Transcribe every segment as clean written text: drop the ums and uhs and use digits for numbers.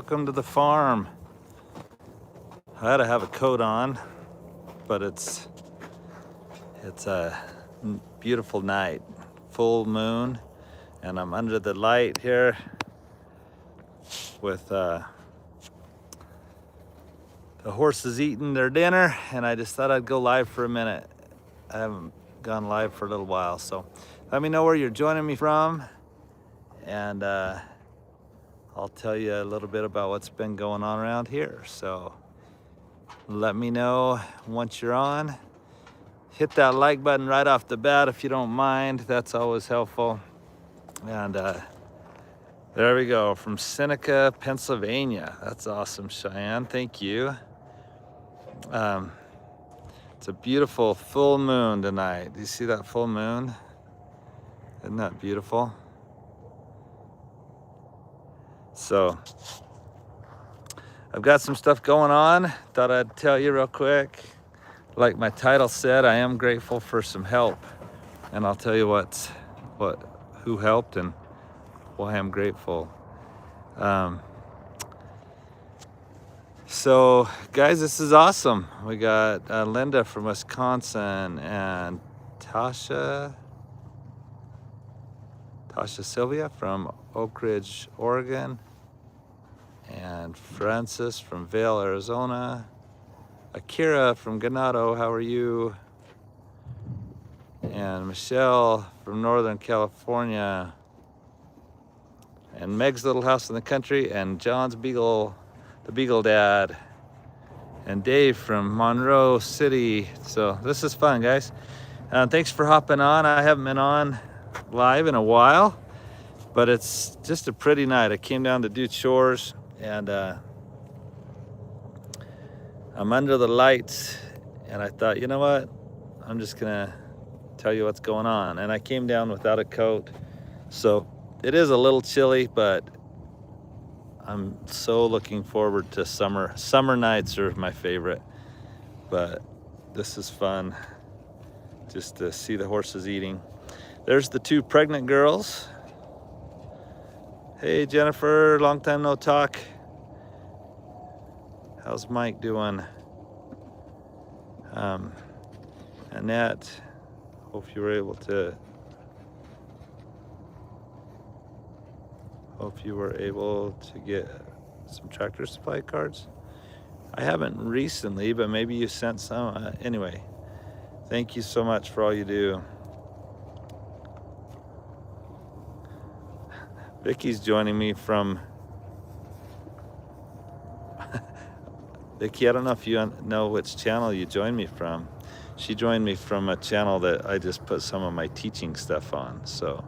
welcome to the farm. I had to have a coat on, but it's a beautiful night, full moon, and I'm under the light here with the horses eating their dinner, and I just thought I'd go live for a minute. I haven't gone live for a little while, so let me know where you're joining me from, and I'll tell you a little bit about what's been going on around here. So let me know once you're on. Hit that like button right off the bat if you don't mind. That's always helpful. And there we go, from Seneca, Pennsylvania. That's awesome, Cheyenne. Thank you. It's a beautiful full moon tonight. Do you see that full moon? Isn't that beautiful? So I've got some stuff going on. Thought I'd tell you real quick. Like my title said, I am grateful for some help, and I'll tell you who helped and why I'm grateful. So guys, this is awesome. We got Linda from Wisconsin and Tasha Sylvia from Oak Ridge, Oregon, and Francis from Vail, Arizona. Akira from Ganado, how are you? And Michelle from Northern California. And Meg's Little House in the Country, and John's Beagle, the Beagle Dad. And Dave from Monroe City. So this is fun, guys. Thanks for hopping on. I haven't been on live in a while, but it's just a pretty night. I came down to do chores, and I'm under the lights, and I thought, you know what? I'm just gonna tell you what's going on. And I came down without a coat, so it is a little chilly, but I'm so looking forward to summer. Summer nights are my favorite, but this is fun just to see the horses eating. There's the two pregnant girls. Hey Jennifer, long time no talk. How's Mike doing? Annette, hope you were able to get some Tractor Supply cards. I haven't recently, but maybe you sent some. Anyway, thank you so much for all you do. Vicky's joining me from Vicky, I don't know if you know which channel you joined me from. She joined me from a channel that I just put some of my teaching stuff on. So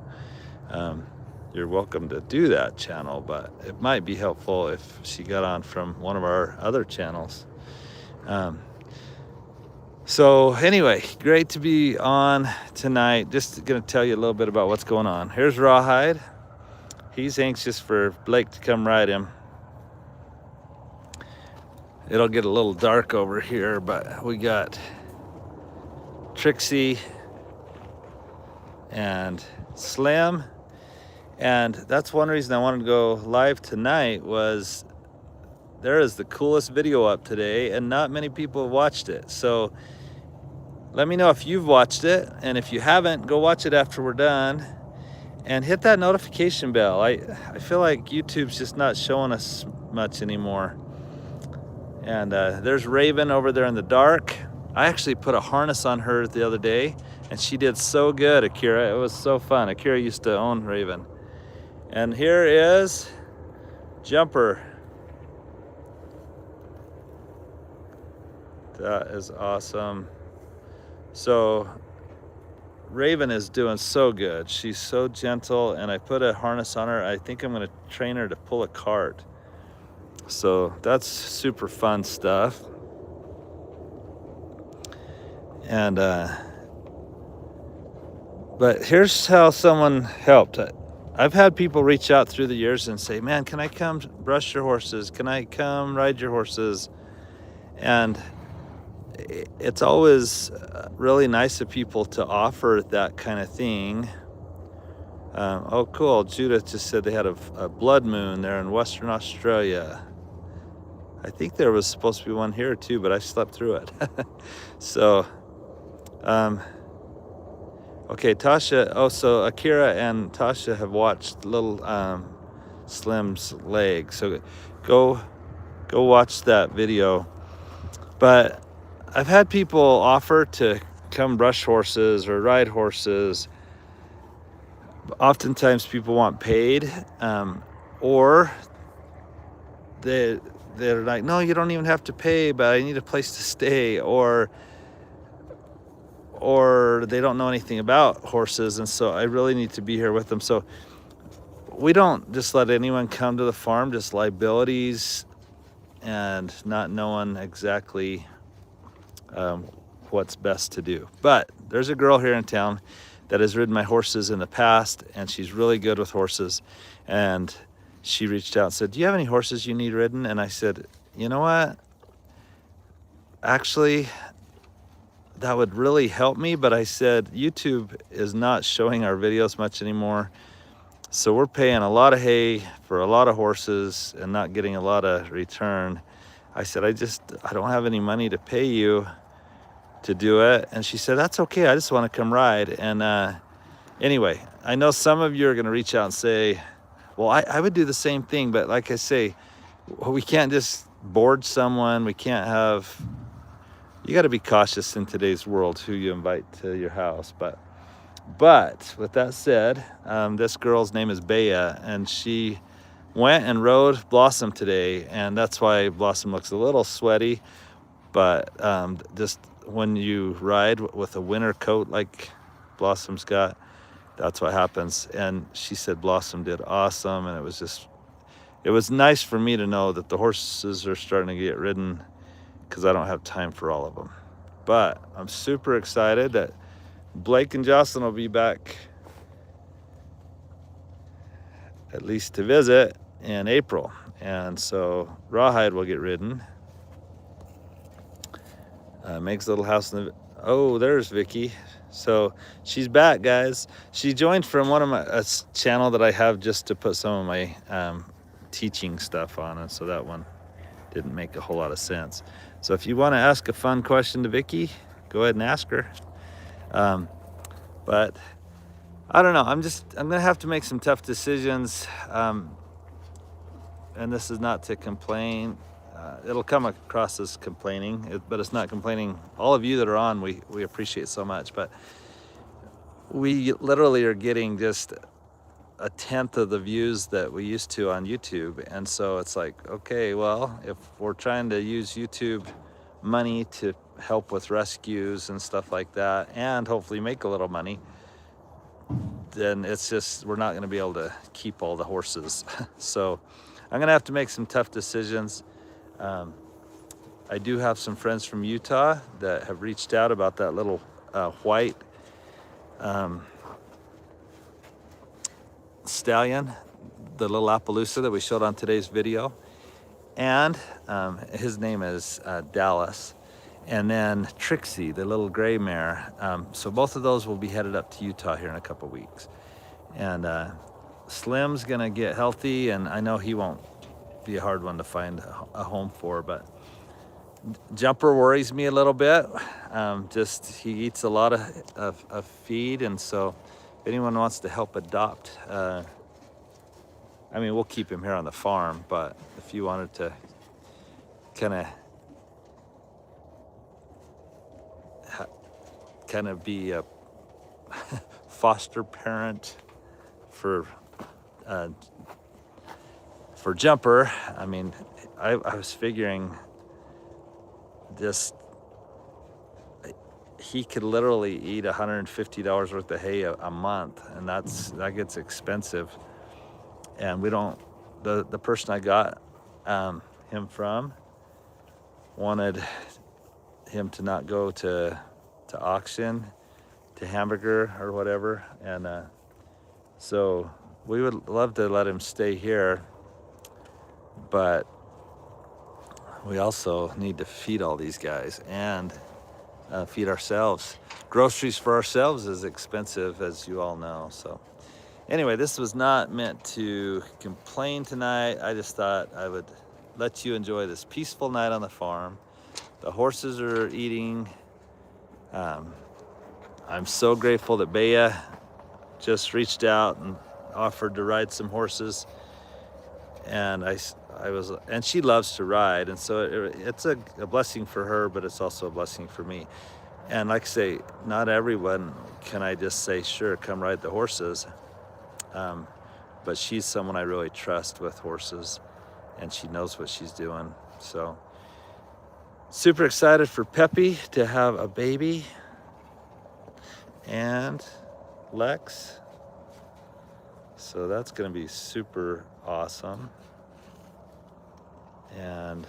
you're welcome to do that channel, but it might be helpful if she got on from one of our other channels. So anyway, great to be on tonight. Just gonna tell you a little bit about what's going on. Here's Rawhide. He's anxious for Blake to come ride him. It'll get a little dark over here, but we got Trixie and Slim. And that's one reason I wanted to go live tonight, was there is the coolest video up today and not many people have watched it. So let me know if you've watched it, and if you haven't, go watch it after we're done and hit that notification bell. I feel like YouTube's just not showing us much anymore. And there's Raven over there in the dark. I actually put a harness on her the other day, and she did so good, Akira. It was so fun. Akira used to own Raven. And here is Jumper. That is awesome. So Raven is doing so good. She's so gentle, and I put a harness on her. I think I'm gonna train her to pull a cart. So that's super fun stuff. And but here's how someone helped. I've had people reach out through the years and say, man, can I come brush your horses? Can I come ride your horses? And it's always really nice of people to offer that kind of thing. Oh, cool. Judith just said they had a blood moon there in Western Australia. I think there was supposed to be one here too, but I slept through it. So, okay, Tasha. Oh, so Akira and Tasha have watched little Slim's leg. So go watch that video. But I've had people offer to come brush horses or ride horses. Oftentimes people want paid, or they're like, no, you don't even have to pay, but I need a place to stay, or they don't know anything about horses, and so I really need to be here with them. So we don't just let anyone come to the farm, just liabilities and not knowing exactly what's best to do. But there's a girl here in town that has ridden my horses in the past, and she's really good with horses. And she reached out and said, do you have any horses you need ridden? And I said, you know what? Actually, that would really help me. But I said, YouTube is not showing our videos much anymore. So we're paying a lot of hay for a lot of horses and not getting a lot of return. I said, I don't have any money to pay you to do it. And she said, that's okay, I just want to come ride. And anyway, I know some of you are going to reach out and say, well, I would do the same thing, but like I say, we can't just board someone. We can't have, you got to be cautious in today's world who you invite to your house. But with that said, this girl's name is Bea, and she went and rode Blossom today, and that's why Blossom looks a little sweaty. But just when you ride with a winter coat like Blossom's got, that's what happens. And she said Blossom did awesome, and it was nice for me to know that the horses are starting to get ridden, because I don't have time for all of them. But I'm super excited that Blake and Jocelyn will be back, at least to visit, in April. And so Rawhide will get ridden. Meg's little house in the, oh, there's Vicky. So she's back, guys. She joined from one of my a channel that I have just to put some of my teaching stuff on, and so that one didn't make a whole lot of sense. So if you want to ask a fun question to Vicky, go ahead and ask her. But I don't know, I'm gonna have to make some tough decisions, and this is not to complain. It'll come across as complaining, but it's not complaining. All of you that are on, we appreciate so much, but we literally are getting just a tenth of the views that we used to on YouTube. And so it's like, okay, well, if we're trying to use YouTube money to help with rescues and stuff like that, and hopefully make a little money, then it's just, we're not gonna be able to keep all the horses. So I'm gonna have to make some tough decisions. I do have some friends from Utah that have reached out about that little white stallion, the little Appaloosa that we showed on today's video. And his name is Dallas. And then Trixie, the little gray mare. So both of those will be headed up to Utah here in a couple weeks. And Slim's gonna get healthy, and I know he won't be a hard one to find a home for, but Jumper worries me a little bit. Just, he eats a lot of feed, and so if anyone wants to help adopt, I mean, we'll keep him here on the farm, but if you wanted to kind of be a foster parent for Jumper, I mean, I was figuring just, he could literally eat $150 worth of hay a month, and that gets expensive. And we don't, the person I got him from wanted him to not go to auction, to hamburger or whatever. And so we would love to let him stay here, but we also need to feed all these guys and feed ourselves. Groceries for ourselves is expensive, as you all know. So Anyway, this was not meant to complain tonight. I just thought I would let you enjoy this peaceful night on the farm. The horses are eating. I'm so grateful that Bea just reached out and offered to ride some horses. And and she loves to ride. And so it's a blessing for her, but it's also a blessing for me. And like I say, not everyone can I just say, sure, come ride the horses. But she's someone I really trust with horses, and she knows what she's doing. So super excited for Peppy to have a baby, and Lex. So that's gonna be super awesome. And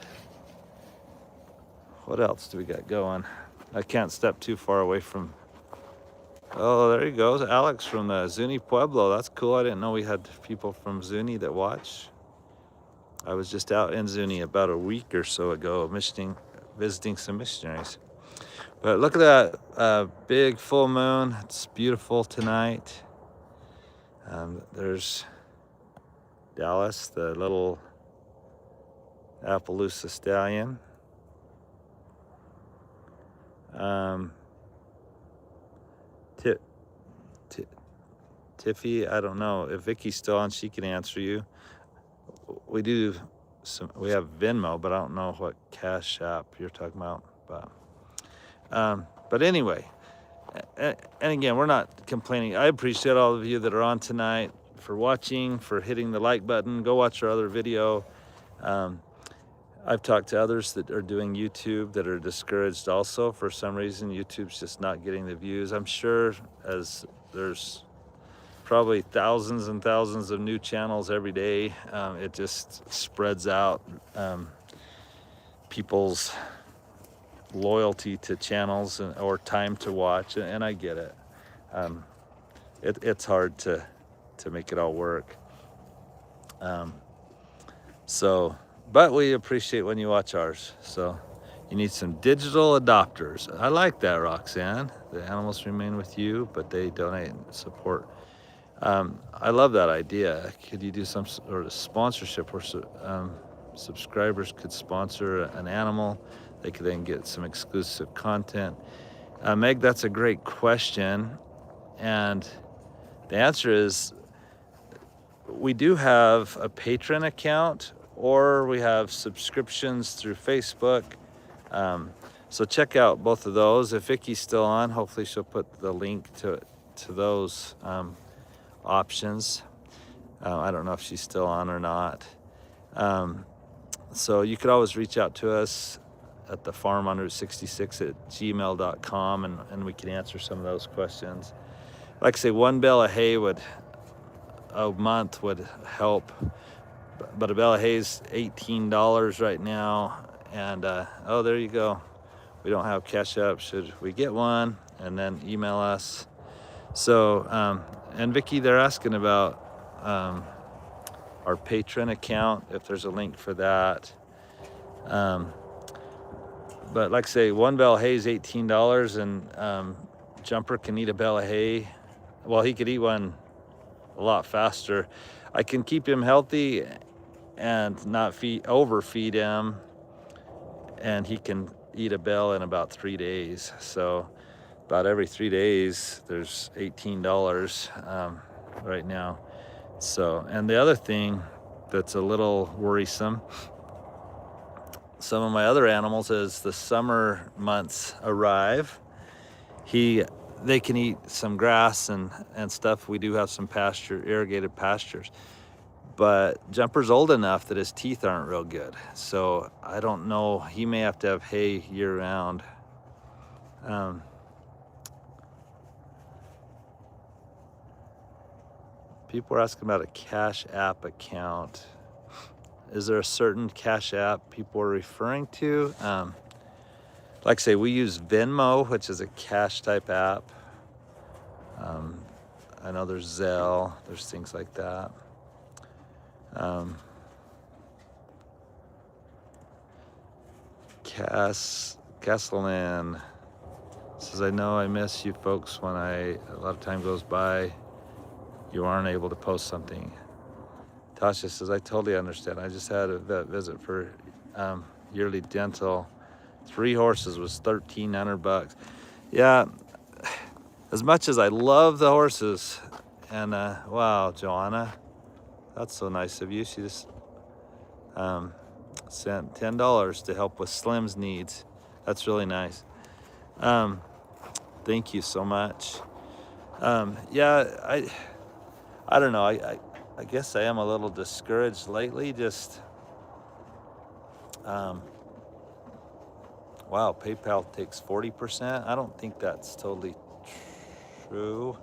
what else do we got going? I can't step too far away from. Oh, there he goes, Alex from the Zuni Pueblo. That's cool. I didn't know we had people from Zuni that watch. I was just out in Zuni about a week or so ago, visiting some missionaries. But look at that big full moon. It's beautiful tonight. There's Dallas, the little Appaloosa stallion. Tiffy, I don't know if Vicky's still on. She can answer you. We have Venmo, but I don't know what Cash App you're talking about. But anyway, and again, we're not complaining. I appreciate all of you that are on tonight for watching, for hitting the like button. Go watch our other video. I've talked to others that are doing YouTube that are discouraged also. For some reason, YouTube's just not getting the views. I'm sure as there's probably thousands and thousands of new channels every day, it just spreads out people's loyalty to channels or time to watch, and I get it. It's hard to make it all work. But we appreciate when you watch ours. So you need some digital adopters. I like that, Roxanne. The animals remain with you, but they donate and support. I love that idea. Could you do some sort of sponsorship where subscribers could sponsor an animal? They could then get some exclusive content. Meg, that's a great question. And the answer is we do have a patron account, or we have subscriptions through Facebook. So check out both of those. If Vicky's still on, hopefully she'll put the link to those options. I don't know if she's still on or not. So you could always reach out to us at the farm on Route 66 at gmail.com, and we can answer some of those questions. Like I say, one bale of hay a month would help, but a bale of hay is $18 right now. And oh, there you go. We don't have Cash App. Should we get one? And then email us. So, and Vicky, they're asking about our patron account, if there's a link for that. But like I say, one bale of hay is $18, and Jumper can eat a bale of hay. Well, he could eat one a lot faster. I can keep him healthy and not overfeed him, and he can eat a bale in about 3 days. So about every 3 days, there's $18 right now. So, and the other thing that's a little worrisome, some of my other animals, as the summer months arrive, they can eat some grass and stuff. We do have some irrigated pastures, but Jumper's old enough that his teeth aren't real good. So I don't know, he may have to have hay year round. People are asking about a Cash App account. Is there a certain Cash App people are referring to? Like I say, we use Venmo, which is a cash type app. I know there's Zelle, there's things like that. Castleman says, I know I miss you folks when a lot of time goes by. you aren't able to post something. Tasha says, I totally understand. I just had a vet visit for yearly dental. 3 horses was $1,300. Yeah, as much as I love the horses, and wow, Joanna, that's so nice of you. She just sent $10 to help with Slim's needs. That's really nice. Thank you so much. Yeah, I don't know. I guess I am a little discouraged lately. Just wow, PayPal takes 40%. I don't think that's totally true.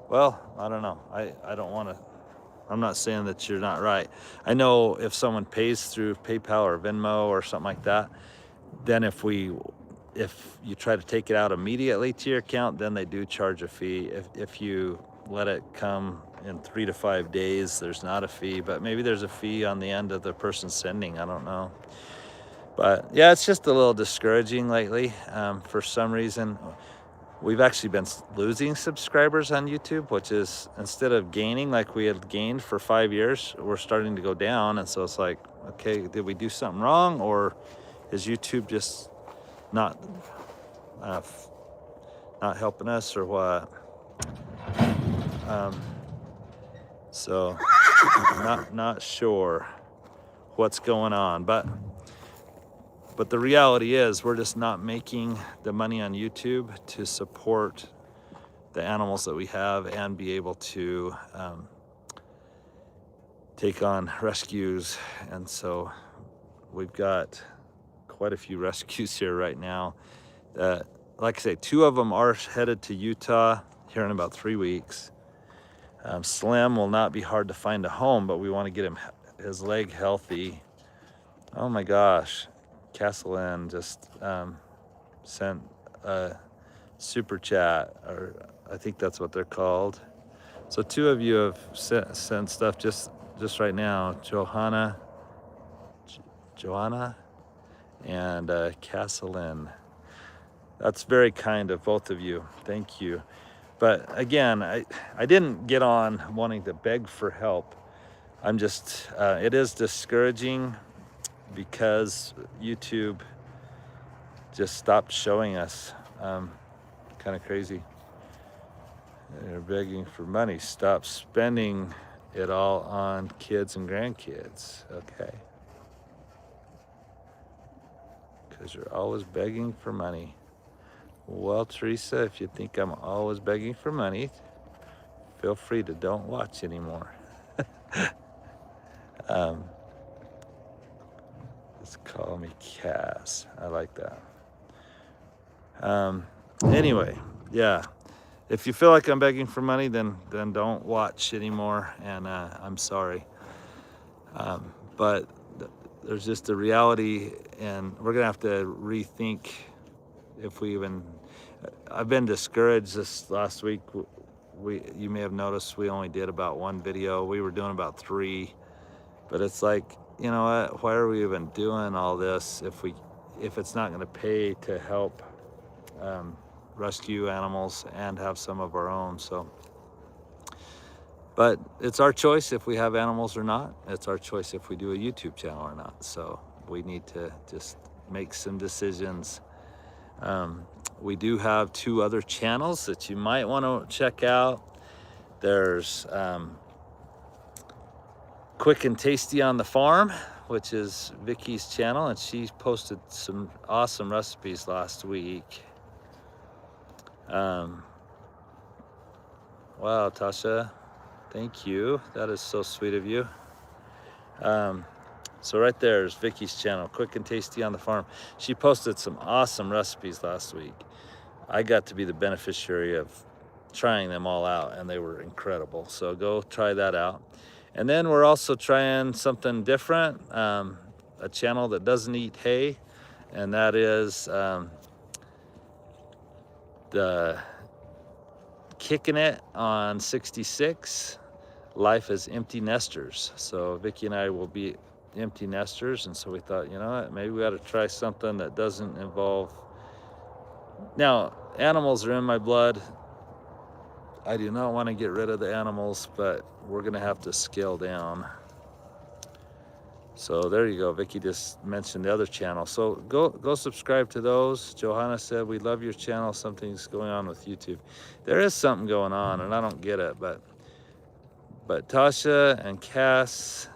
Well, I don't know. I don't want to. I'm not saying that you're not right. I know if someone pays through PayPal or Venmo or something like that, then if you try to take it out immediately to your account, then they do charge a fee. If you let it come in 3 to 5 days, there's not a fee, but maybe there's a fee on the end of the person sending. I don't know. But yeah, it's just a little discouraging lately. For some reason, we've actually been losing subscribers on YouTube, which is, instead of gaining like we had gained for 5 years, we're starting to go down. And so it's like, okay, did we do something wrong, or is YouTube just not helping us, or what? So not sure what's going on, but the reality is we're just not making the money on YouTube to support the animals that we have and be able to take on rescues. And so we've got quite a few rescues here right now. Like I say, 2 of them are headed to Utah here in about 3 weeks. Slim will not be hard to find a home, but we want to get his leg healthy. Oh my gosh, Castellan just sent a super chat, or I think that's what they're called. So 2 of you have sent stuff just right now, Joanna and Castellan. That's very kind of both of you. Thank you. But again, I didn't get on wanting to beg for help. I'm just, it is discouraging because YouTube just stopped showing us. Kind of crazy. They're begging for money. Stop spending it all on kids and grandkids. Okay. Because you're always begging for money. Well, Teresa, if you think I'm always begging for money, feel free to don't watch anymore. Just call me Cass. I like that. Anyway, yeah. If you feel like I'm begging for money, then don't watch anymore, and I'm sorry. But there's just a reality, and we're gonna have to rethink if we even. I've been discouraged this last week. You may have noticed we only did about 1 video. We were doing about 3, but it's like, you know what? Why are we even doing all this if it's not going to pay to help rescue animals and have some of our own? So, but it's our choice if we have animals or not. It's our choice if we do a YouTube channel or not. So we need to just make some decisions. We do have 2 other channels that you might want to check out. There's Quick and Tasty on the Farm, which is Vicky's channel, and she posted some awesome recipes last week. Wow, Tasha, thank you. That is so sweet of you. So right there is Vicky's channel, Quick and Tasty on the Farm. She posted some awesome recipes last week. I got to be the beneficiary of trying them all out, and they were incredible. So go try that out. And then we're also trying something different, a channel that doesn't eat hay, and that is the Kicking It on 66, Life as Empty Nesters. So Vicky and I will be empty nesters, and so we thought, you know what, maybe we ought to try something that doesn't involve. Now, animals are in my blood. I do not want to get rid of the animals, but we're gonna have to scale down. So there you go. Vicky just mentioned the other channel. So go subscribe to those. Johanna said, we love your channel. Something's going on with YouTube. There is something going on and I don't get it, but Tasha and Cass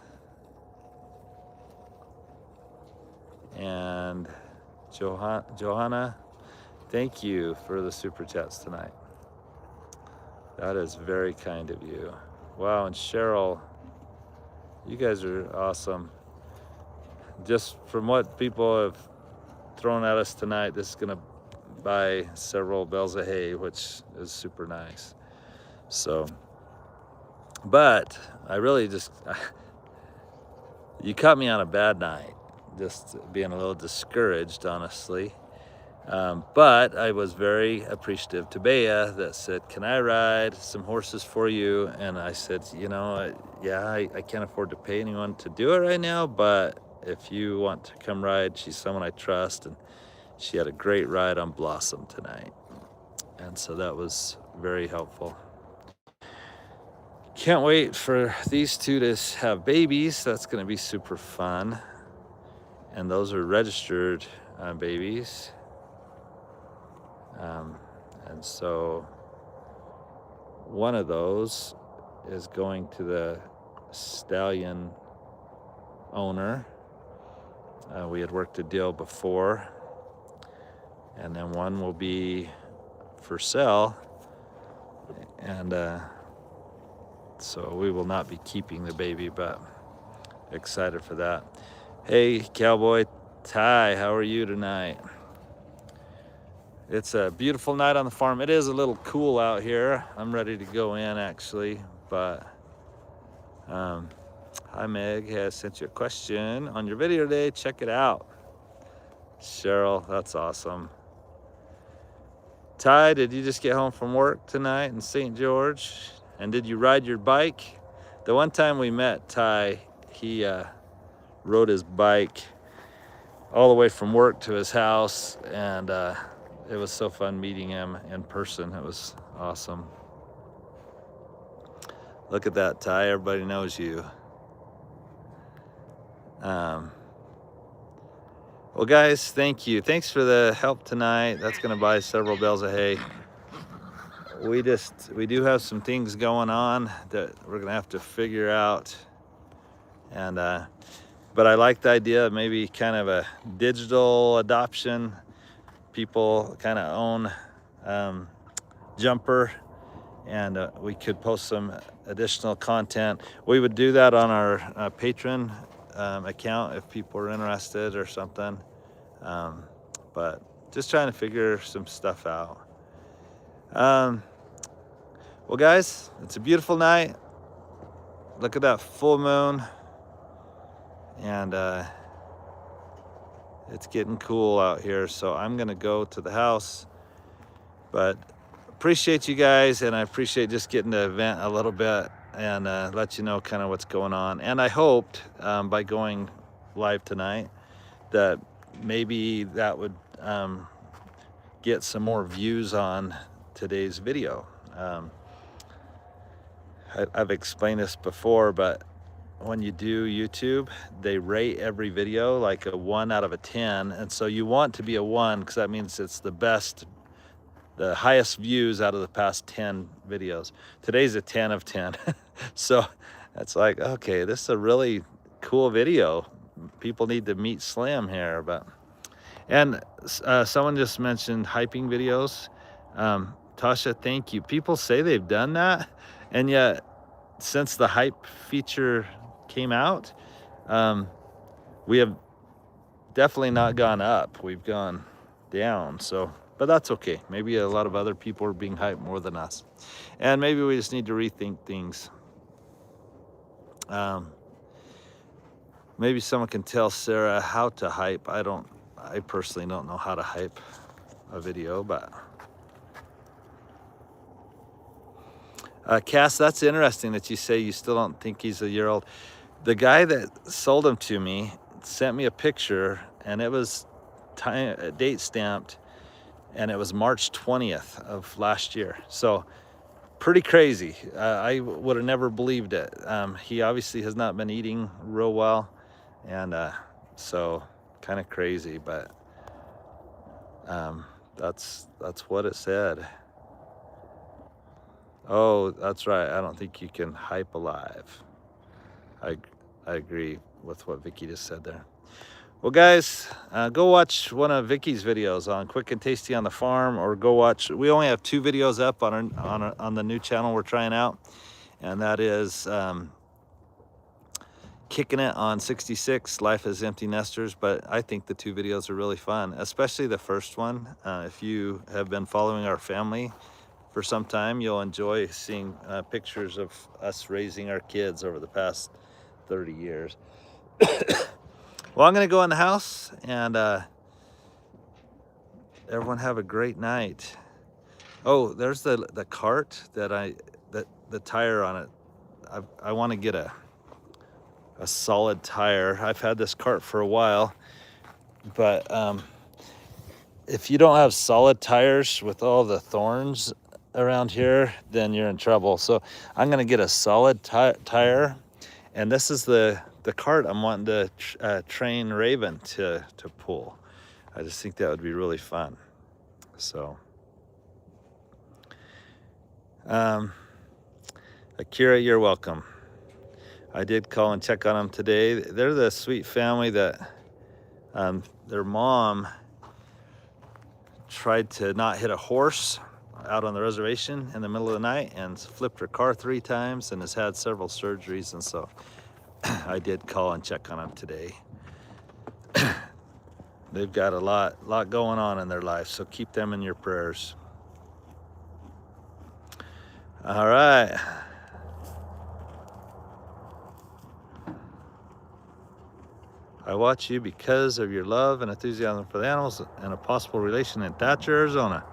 and Johanna, thank you for the super chats tonight. That is very kind of you. Wow, and Cheryl, you guys are awesome. Just from what people have thrown at us tonight, this is gonna buy several bales of hay, which is super nice. So, but I really just, you caught me on a bad night, just being a little discouraged, honestly. But I was very appreciative to Bea that said, can I ride some horses for you? And I said, you know, yeah, I can't afford to pay anyone to do it right now, but if you want to come ride, she's someone I trust. And she had a great ride on Blossom tonight. And so that was very helpful. Can't wait for these two to have babies. That's gonna be super fun. And those are registered babies. And so one of those is going to the stallion owner. We had worked a deal before, and then one will be for sale, and so we will not be keeping the baby, but excited for that. Hey, Cowboy Ty, how are you tonight? It's a beautiful night on the farm. It is a little cool out here. I'm ready to go in actually, but hi Meg, has sent you a question on your video today. Check it out. Cheryl, that's awesome. Ty, did you just get home from work tonight in St. George? And did you ride your bike? The one time we met Ty, he rode his bike all the way from work to his house, and it was so fun meeting him in person. It was awesome. Look at that, Ty. Everybody knows you. Well, guys, thank you. Thanks for the help tonight. That's going to buy several bales of hay. We do have some things going on that we're going to have to figure out. And but I like the idea of maybe kind of a digital adoption. People kind of own Jumper, and we could post some additional content. We would do that on our Patreon account if people are interested or something. But just trying to figure some stuff out. Well, guys, it's a beautiful night. Look at that full moon, and it's getting cool out here, so I'm gonna go to the house. But appreciate you guys, and I appreciate just getting to vent a little bit and let you know kind of what's going on. And I hoped by going live tonight that maybe that would get some more views on today's video. I've explained this before, but when you do YouTube, they rate every video like a 1 out of a 10. And so you want to be a 1 because that means it's the best, the highest views out of the past 10 videos. Today's a 10 of 10. So that's like, okay, this is a really cool video. People need to meet Slim here. And someone just mentioned hyping videos. Tasha, thank you. People say they've done that, and yet since the hype feature came out, we have definitely not gone up. We've gone down. So, but that's okay. Maybe a lot of other people are being hyped more than us, and maybe we just need to rethink things. Maybe someone can tell Sarah how to hype. I personally don't know how to hype a video, but Cass, that's interesting that you say you still don't think he's a year old. The guy that sold him to me sent me a picture, and it was date stamped, and it was March 20th of last year. So pretty crazy. I would have never believed it. He obviously has not been eating real well, and so kind of crazy, but that's what it said. Oh, that's right. I don't think you can hype alive. I agree with what Vicky just said there. Well, guys, go watch one of Vicky's videos on Quick and Tasty on the Farm, or go watch. We only have 2 videos up on the new channel we're trying out, and that is Kicking It on 66, Life as Empty Nesters. But I think the 2 videos are really fun, especially the first one. If you have been following our family for some time, you'll enjoy seeing pictures of us raising our kids over the past 30 years. Well, I'm gonna go in the house, and everyone have a great night. Oh, there's the cart that the tire on it. I want to get a solid tire. I've had this cart for a while, but if you don't have solid tires with all the thorns around here, then you're in trouble. So I'm gonna get a solid tire, and this is the cart I'm wanting to train Raven to pull. I just think that would be really fun. So Akira, you're welcome. I did call and check on them today. They're the sweet family that their mom tried to not hit a horse out on the reservation in the middle of the night and flipped her car 3 times and has had several surgeries, and so I did call and check on them today. They've got a lot going on in their life, so keep them in your prayers. All right. I watch you because of your love and enthusiasm for the animals and a possible relation in Thatcher, Arizona.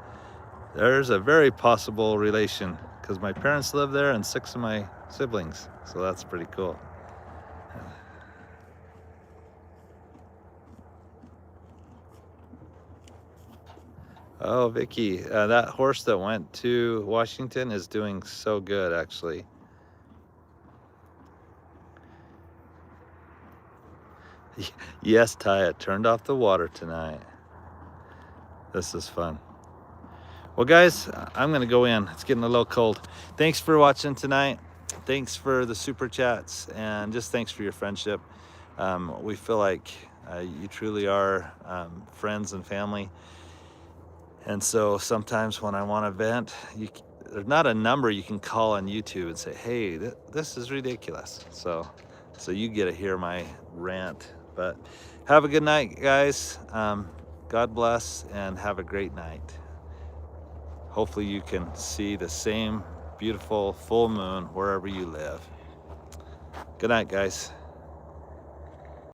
There's a very possible relation because my parents live there and 6 of my siblings, so that's pretty cool. Oh, Vicky, that horse that went to Washington is doing so good, actually. Yes, Taya, turned off the water tonight. This is fun. Well, guys, I'm gonna go in. It's getting a little cold. Thanks for watching tonight. Thanks for the super chats, and just thanks for your friendship. We feel like you truly are friends and family. And so sometimes when I want to vent, there's not a number you can call on YouTube and say, hey, this is ridiculous. So you get to hear my rant. But have a good night, guys. God bless, and have a great night. Hopefully you can see the same beautiful full moon wherever you live. Good night, guys.